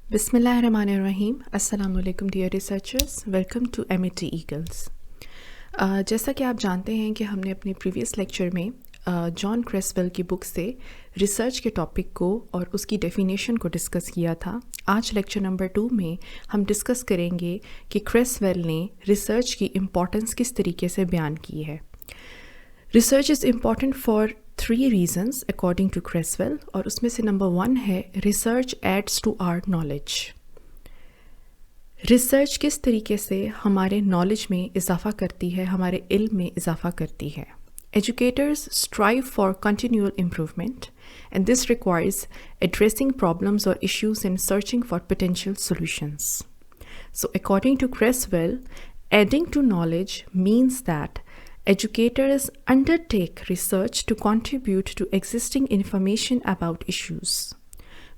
बिस्मिल्लाहिर्रहमानिर्रहीम। अस्सलाम वालेकुम dear researchers, welcome to MIT eagles. जैसा कि आप जानते हैं कि हमने अपने प्रीवियस लेक्चर में जॉन क्रेसवेल की बुक से रिसर्च के टॉपिक को और उसकी डेफिनेशन को डिस्कस किया था। आज लेक्चर नंबर 2 में हम डिस्कस करेंगे कि क्रेसवेल ने रिसर्च की इम्पोर्टेंस किस तरीके से बयान की है। Research is important for 3 reasons according to Creswell, और उसमें से नंबर 1 है research adds to our knowledge. Research किस तरीके से हमारे नॉलेज में इजाफा करती है, हमारे इल्म में इजाफा करती है। Educators strive for continual improvement and this requires addressing problems और issues and searching for potential solutions. So according to Creswell, adding to knowledge means that educators undertake research to contribute to existing information about issues.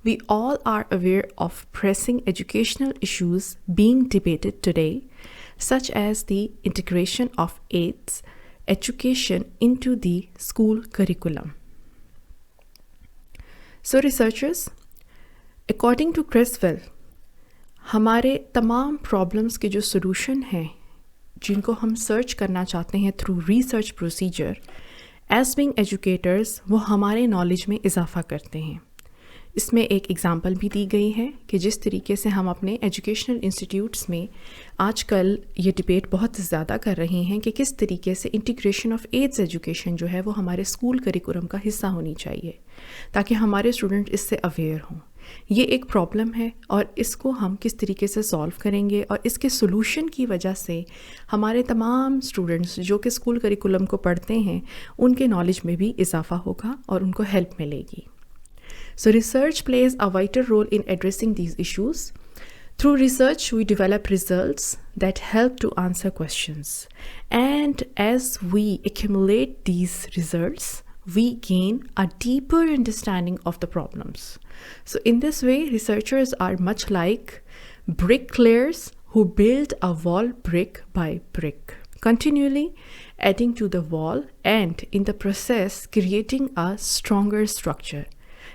We all are aware of pressing educational issues being debated today, such as the integration of AIDS education into the school curriculum. So researchers, according to Creswell, हमारे तमाम problems के जो solution हैं जिनको हम search करना चाहते हैं through research procedure, as being educators वो हमारे नॉलेज में इजाफा करते हैं। इसमें एक एग्ज़ाम्पल भी दी गई है कि जिस तरीके से हम अपने एजुकेशनल इंस्टीट्यूट्स में आजकल ये डिबेट बहुत ज़्यादा कर रहे हैं कि किस तरीके से इंटीग्रेशन ऑफ एड्स एजुकेशन जो है वो हमारे स्कूल करिकुलम का हिस्सा होनी चाहिए ताकि हमारे स्टूडेंट इससे अवेयर हों। ये एक प्रॉब्लम है और इसको हम किस तरीके से सॉल्व करेंगे और इसके सॉल्यूशन की वजह से हमारे तमाम स्टूडेंट्स जो कि स्कूल करिकुलम को पढ़ते हैं उनके नॉलेज में भी इजाफा होगा और उनको हेल्प मिलेगी। So research plays a vital role in addressing these issues. Through research, we develop results that help to answer questions. And as we accumulate these results, we gain a deeper understanding of the problems. So in this way, researchers are much like bricklayers who build a wall brick by brick, continually adding to the wall and in the process creating a stronger structure.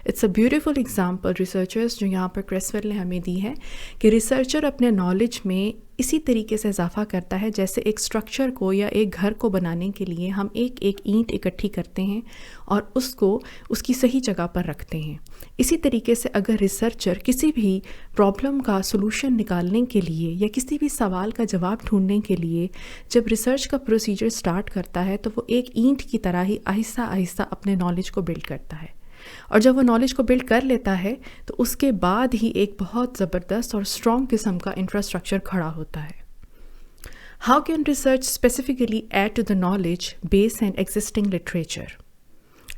It's a beautiful example researchers जो यहाँ पर क्रेसवेल ने हमें दी है कि researcher अपने knowledge में इसी तरीके से इजाफा करता है जैसे एक स्ट्रक्चर को या एक घर को बनाने के लिए हम एक एक ईंट इकट्ठी करते हैं और उसको उसकी सही जगह पर रखते हैं। इसी तरीके से अगर रिसर्चर किसी भी प्रॉब्लम का सॉल्यूशन निकालने के लिए या किसी भी सवाल का जवाब ढूंढने के लिए जब रिसर्च का प्रोसीजर स्टार्ट करता है तो वो एक ईंट की तरह ही आहिस्ता आहिस्ता अपने नॉलेज को बिल्ड करता है, और जब वो नॉलेज को बिल्ड कर लेता है तो उसके बाद ही एक बहुत ज़बरदस्त और स्ट्रॉन्ग किस्म का इंफ्रास्ट्रक्चर खड़ा होता है। How can research specifically add to the knowledge base and existing literature?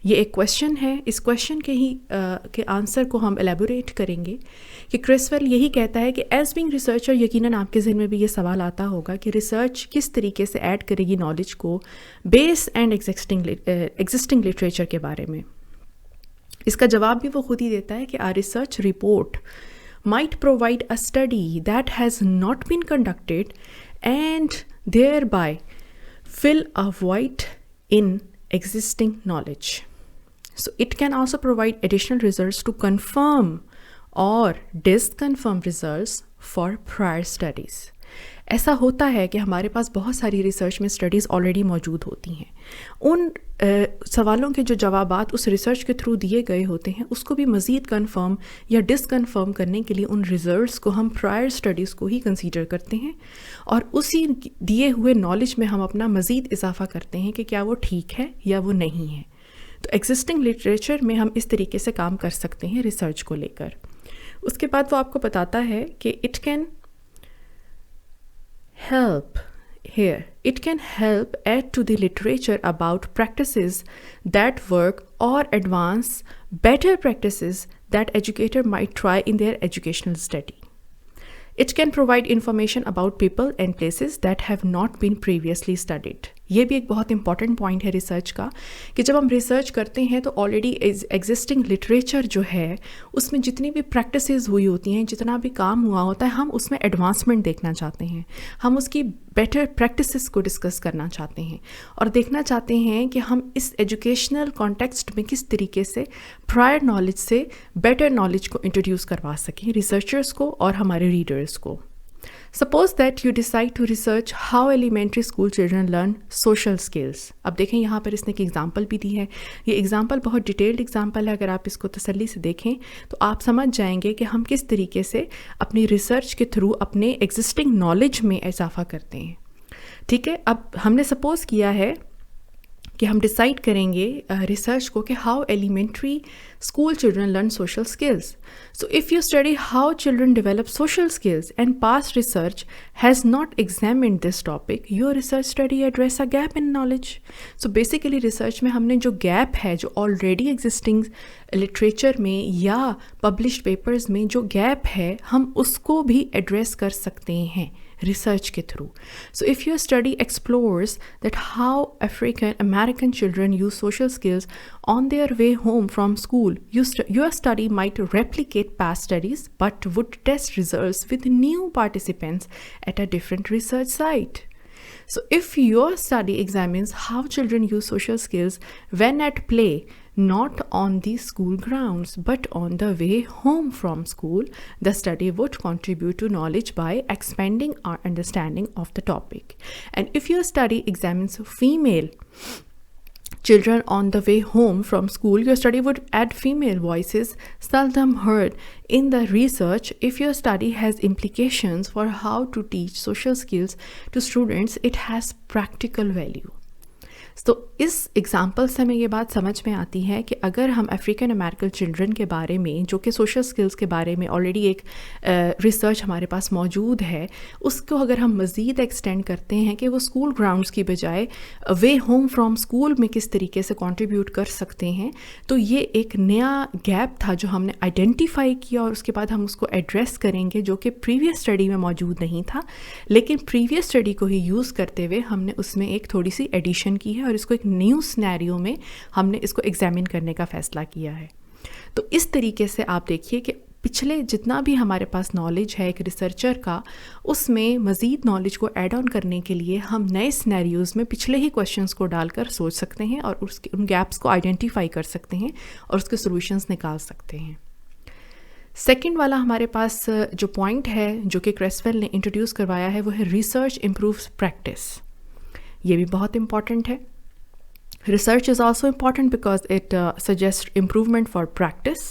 ये एक क्वेश्चन है। इस क्वेश्चन के आंसर को हम एलेबोरेट करेंगे कि क्रेसवेल यही कहता है कि एज बीइंग रिसर्चर यकीनन आपके जहन में भी ये सवाल आता होगा कि रिसर्च किस तरीके से ऐड करेगी नॉलेज को बेस एंड एग्जिस्टिंग लिटरेचर के बारे में। इसका जवाब भी वो खुद ही देता है कि आ research report might provide a study that has not been conducted and thereby fill a void in existing knowledge. So it can also provide additional results to confirm or disconfirm results for prior studies. ऐसा होता है कि हमारे पास बहुत सारी research में studies already मौजूद होती हैं। उन सवालों के जो जवाबात उस रिसर्च के थ्रू दिए गए होते हैं उसको भी मज़ीद कंफर्म या डिसकन्फर्म करने के लिए उन रिजल्ट्स को हम प्रायर स्टडीज़ को ही कंसीडर करते हैं और उसी दिए हुए नॉलेज में हम अपना मज़ीद इजाफा करते हैं कि क्या वो ठीक है या वो नहीं है। तो एग्जिस्टिंग लिटरेचर में हम इस तरीके से काम कर सकते हैं रिसर्च को लेकर। उसके बाद वो आपको बताता है कि it can help add to the literature about practices that work or advance better practices that educator might try in their educational study. It can provide information about people and places that have not been previously studied. ये भी एक बहुत important point है research का कि जब हम research करते हैं तो ऑलरेडी एग्जिस्टिंग लिटरेचर जो है उसमें जितनी भी प्रैक्टिसेस हुई होती हैं, जितना भी काम हुआ होता है, हम उसमें एडवांसमेंट देखना चाहते हैं, हम उसकी बेटर प्रैक्टिसेस को डिस्कस करना चाहते हैं और देखना चाहते हैं कि हम इस एजुकेशनल कॉन्टेक्स्ट में किस तरीके से प्रायर नॉलेज से बेटर नॉलेज को इंट्रोड्यूस करवा सकें रिसर्चर्स को और हमारे रीडर्स को. Suppose that you decide to research how elementary school children learn social skills. अब देखें यहाँ पर इसने एक एग्जाम्पल भी दी है. ये एग्जाम्पल बहुत डिटेल्ड एग्जाम्पल है. अगर आप इसको तसल्ली से देखें तो आप समझ जाएंगे कि हम किस तरीके से अपनी रिसर्च के थ्रू अपने एग्जिस्टिंग नॉलेज में इजाफा करते हैं. ठीक है, अब हमने सपोज किया है कि हम डिसाइड करेंगे रिसर्च को कि how elementary school children learn social skills. So if you study how children develop social skills and past research has not examined this topic, your research study address a gap in knowledge. So basically research में हमने जो gap है, जो already existing literature में या published papers में जो gap है, हम उसको भी एड्रेस कर सकते हैं research के through. So if your study explores that how African American children use social skills on their way home from school, your study might replicate past studies but would test results with new participants at a different research site. So if your study examines how children use social skills when at play, not on the school grounds but on the way home from school, the study would contribute to knowledge by expanding our understanding of the topic. And if your study examines female children on the way home from school, your study would add female voices seldom heard in the research. If your study has implications for how to teach social skills to students, it has practical value. तो इस example से हमें ये बात समझ में आती है कि अगर हम अफ्रीकन अमेरिकन चिल्ड्रन के बारे में, जो कि सोशल स्किल्स के बारे में ऑलरेडी एक रिसर्च हमारे पास मौजूद है, उसको अगर हम मज़ीद एक्सटेंड करते हैं कि वो स्कूल ग्राउंड्स की बजाय वे होम फ्रॉम स्कूल में किस तरीके से कंट्रीब्यूट कर सकते हैं, तो ये एक नया गैप था जो हमने आइडेंटिफाई किया और उसके बाद हम उसको एड्रेस करेंगे, जो कि प्रीवियस स्टडी में मौजूद नहीं था, लेकिन प्रीवियस स्टडी को ही यूज़ करते हुए हमने उसमें एक थोड़ी सी एडिशन की है और इसको एक न्यू सिनेरियो में हमने इसको एग्जामिन करने का फैसला किया है. तो इस तरीके से आप देखिए कि पिछले जितना भी हमारे पास नॉलेज है एक रिसर्चर का, उसमें मज़ीद नॉलेज को ऐड ऑन करने के लिए हम नए सिनेरियोज़ में पिछले ही क्वेश्चंस को डालकर सोच सकते हैं और उसके उन गैप्स को आइडेंटिफाई कर सकते हैं और उसके सॉल्यूशंस निकाल सकते हैं. सेकंड वाला हमारे पास जो पॉइंट है जो कि क्रेसवेल ने इंट्रोड्यूस करवाया है वो है रिसर्च इम्प्रूव्स प्रैक्टिस. ये भी बहुत इंपॉर्टेंट है. Research is also important because it suggests improvement for practice.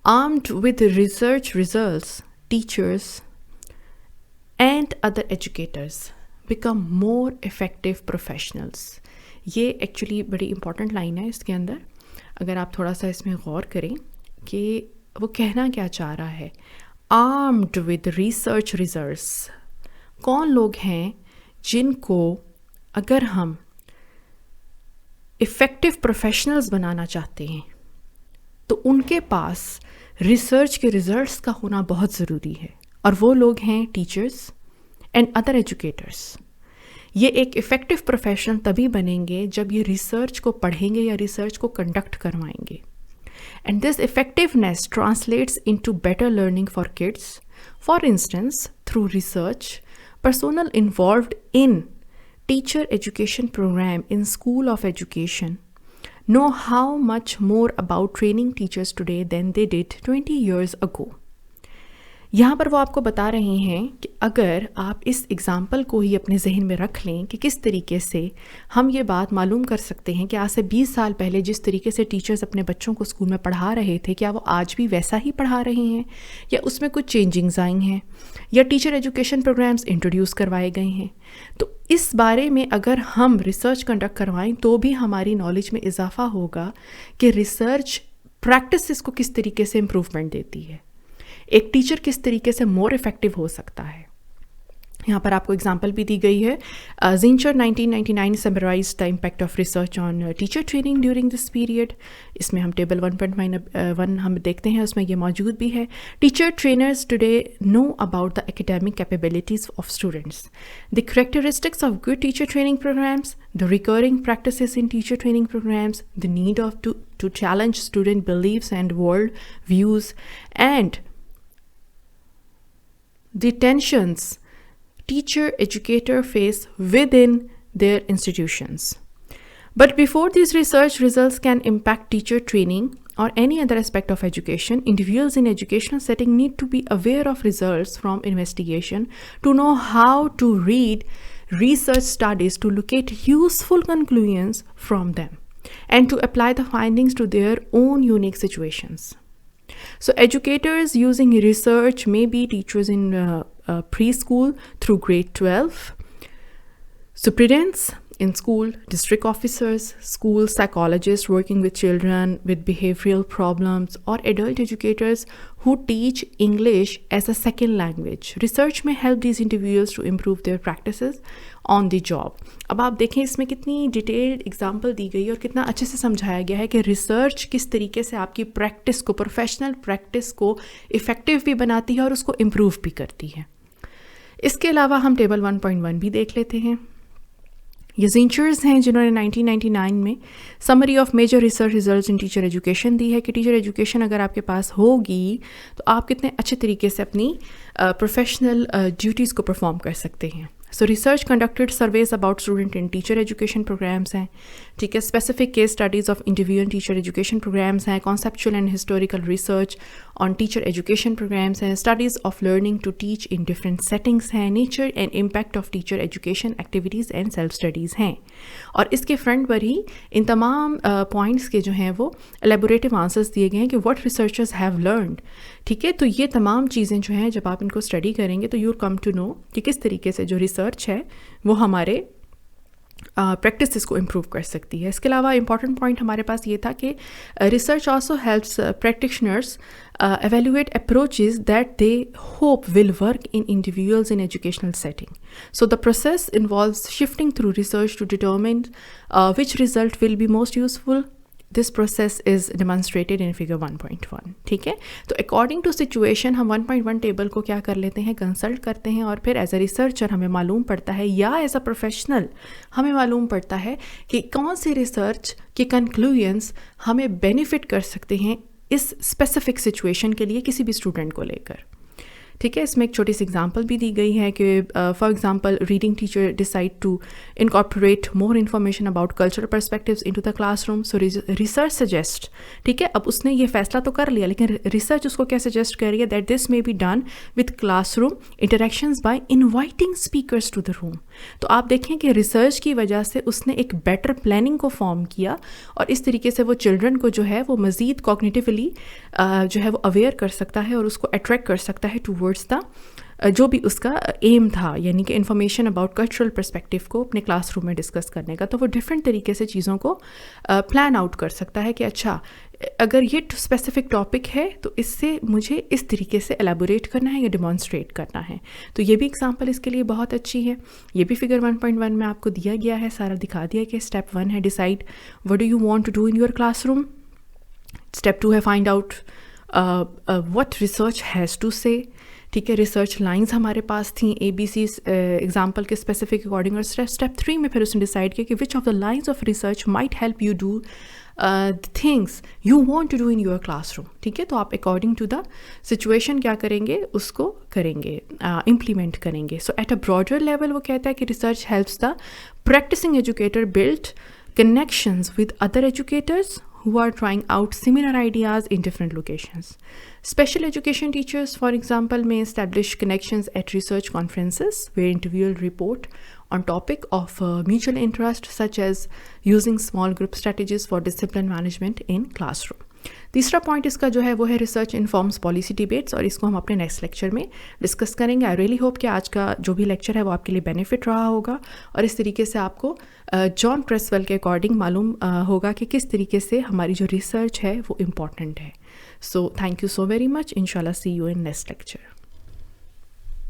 Armed with research results, teachers and other educators become more effective professionals. ये एक्चुअली बड़ी इंपॉर्टेंट लाइन है इसके अंदर. अगर आप थोड़ा सा इसमें गौर करें कि वो कहना क्या चाह रहा है. Armed with research results, कौन लोग हैं जिनको अगर हम इफ़ेक्टिव प्रोफेशनल्स बनाना चाहते हैं तो उनके पास रिसर्च के रिजल्ट्स का होना बहुत ज़रूरी है, और वो लोग हैं टीचर्स एंड अदर एजुकेटर्स. ये एक इफ़ेक्टिव प्रोफेशनल तभी बनेंगे जब ये रिसर्च को पढ़ेंगे या रिसर्च को कंडक्ट करवाएंगे. And this effectiveness translates into better learning for kids. For instance, through research, personnel involved in teacher education program in School of Education know how much more about training teachers today than they did 20 years ago. यहाँ पर वो आपको बता रहे हैं कि अगर आप इस एग्ज़ाम्पल को ही अपने जहन में रख लें कि किस तरीके से हम ये बात मालूम कर सकते हैं कि आज से 20 साल पहले जिस तरीके से टीचर्स अपने बच्चों को स्कूल में पढ़ा रहे थे, क्या वो आज भी वैसा ही पढ़ा रहे हैं या उसमें कुछ चेंजिंग्स आई हैं या टीचर एजुकेशन प्रोग्राम्स इंट्रोड्यूस करवाए गए हैं. तो इस बारे में अगर हम रिसर्च कंडक्ट करवाएं तो भी हमारी नॉलेज में इजाफा होगा कि रिसर्च प्रैक्टिस को किस तरीके से इम्प्रूवमेंट देती है, एक टीचर किस तरीके से मोर इफ़ेक्टिव हो सकता है. यहाँ पर आपको एग्जांपल भी दी गई है। Zeichner 1999 summarise the impact of research on teacher training during this period. इसमें हम टेबल 1.1 हम देखते हैं, उसमें ये मौजूद भी है। Teacher trainers today know about the academic capabilities of students, the characteristics of good teacher training programmes, the recurring practices in teacher training programmes, the need of to challenge student beliefs and world views, and the tensions teacher-educator face within their institutions. But before these research results can impact teacher training or any other aspect of education, individuals in educational setting need to be aware of results from investigation, to know how to read research studies, to locate useful conclusions from them, and to apply the findings to their own unique situations. So educators using research may be teachers in preschool through grade 12, superintendents in school, district officers, school psychologists working with children with behavioral problems, or adult educators who teach English as a second language. Research may help these individuals to improve their practices on the job. अब आप देखें इसमें कितनी detailed example दी गई है और कितना अच्छे से समझाया गया है कि रिसर्च किस तरीके से आपकी प्रैक्टिस को, प्रोफेशनल प्रैक्टिस को इफ़ेक्टिव भी बनाती है और उसको इम्प्रूव भी करती है। इसके अलावा हम टेबल 1.1 भी देख लेते हैं। ये जिंचर्स हैं जिन्होंने 1999 में summary of major research results in teacher education दी है कि टीचर एजुकेशन अगर आपके पास होगी तो आप कितने अच्छे तरीके से अपनी प्रोफेशनल ड्यूटीज़ को परफॉर्म कर सकते हैं। So research conducted surveys about student in teacher education programmes हैं, ठीक है, specific case studies of individual teacher education programmes हैं, conceptual and historical research on teacher education programmes हैं, studies of learning to teach in different settings हैं, nature and impact of teacher education activities and self studies हैं। और इसके front पर ही इन तमाम points के जो हैं वो एलेबोरेटिव आंसर्स दिए गए हैं कि व्हाट रिसर्चर्स हैव लर्नड, ठीक है। तो ये तमाम चीज़ें जो हैं जब आप इनको स्टडी करेंगे तो यू कम टू नो कि किस तरीके से जो रिसर्च है वो हमारे प्रैक्टिस को इम्प्रूव कर सकती है। इसके अलावा इंपॉर्टेंट पॉइंट हमारे पास ये था कि research also helps practitioners evaluate approaches that they hope will work in individuals in educational setting. So the process involves shifting through research to determine which result will be most useful. This process is demonstrated in figure 1.1, ठीक है। तो according to situation हम 1.1 table को क्या कर लेते हैं, consult करते हैं, और फिर एज अ रिसर्चर हमें मालूम पड़ता है या एज अ प्रोफेशनल हमें मालूम पड़ता है कि कौन सी रिसर्च के कंक्लूजन्स हमें बेनिफिट कर सकते हैं इस स्पेसिफिक सिचुएशन के लिए किसी भी स्टूडेंट को लेकर, ठीक है। इसमें एक छोटी सी एग्जांपल भी दी गई है कि for example reading teacher decide to incorporate more information about cultural perspectives into the classroom. So research suggest, ठीक है, अब उसने ये फैसला तो कर लिया लेकिन रिसर्च उसको क्या सजेस्ट कर रही है, that this may be done with classroom interactions by inviting speakers to the room. तो आप देखें कि रिसर्च की वजह से उसने एक बेटर प्लानिंग को फॉर्म किया और इस तरीके से वो चिल्ड्रन को जो है वो मज़ीद कॉग्निटिवली जो है वो अवेयर कर सकता है और उसको अट्रैक्ट कर सकता है टूवर्ड्स द जो भी उसका एम था, यानी कि इन्फॉर्मेशन अबाउट कल्चरल पर्सपेक्टिव को अपने क्लासरूम में डिस्कस करने का। तो वो डिफरेंट तरीके से चीज़ों को प्लान आउट कर सकता है कि अच्छा अगर ये स्पेसिफिक टॉपिक है तो इससे मुझे इस तरीके से एलेबोरेट करना है या डिमॉन्स्ट्रेट करना है। तो ये भी एग्जांपल इसके लिए बहुत अच्छी है। ये भी फिगर 1.1 में आपको दिया गया है, सारा दिखा दिया कि स्टेप 1 है decide what do you want to do in your classroom, step 2 है find out what research has to say, ठीक है, रिसर्च लाइंस हमारे पास थी ABC एग्जाम्पल के स्पेसिफिक अकॉर्डिंग, और स्टेप 3 में फिर उसने डिसाइड किया कि which of the lines of research might help you do things you want to do in your classroom, ठीक है। तो आप अकॉर्डिंग टू द सिचुएशन क्या करेंगे, उसको करेंगे, इम्प्लीमेंट करेंगे। So at a broader level वो कहता है कि research helps the practising educator build connections with other educators who are trying out similar ideas in different locations. Special education teachers, for example, may establish connections at research conferences where individuals report on topic of mutual interest, such as using small group strategies for discipline management in classroom. तीसरा point इसका जो है वो है research informs policy debates, और इसको हम अपने नेक्स्ट लेक्चर में डिस्कस करेंगे। आई रियली होप कि आज का जो भी लेक्चर है वो आपके लिए बेनिफिट रहा होगा और इस तरीके से आपको जॉन क्रेसवेल के अकॉर्डिंग मालूम होगा कि किस तरीके से हमारी जो रिसर्च है वो इम्पॉर्टेंट है। So thank you so very much. इंशाल्लाह सी यू इन नेक्स्ट लेक्चर।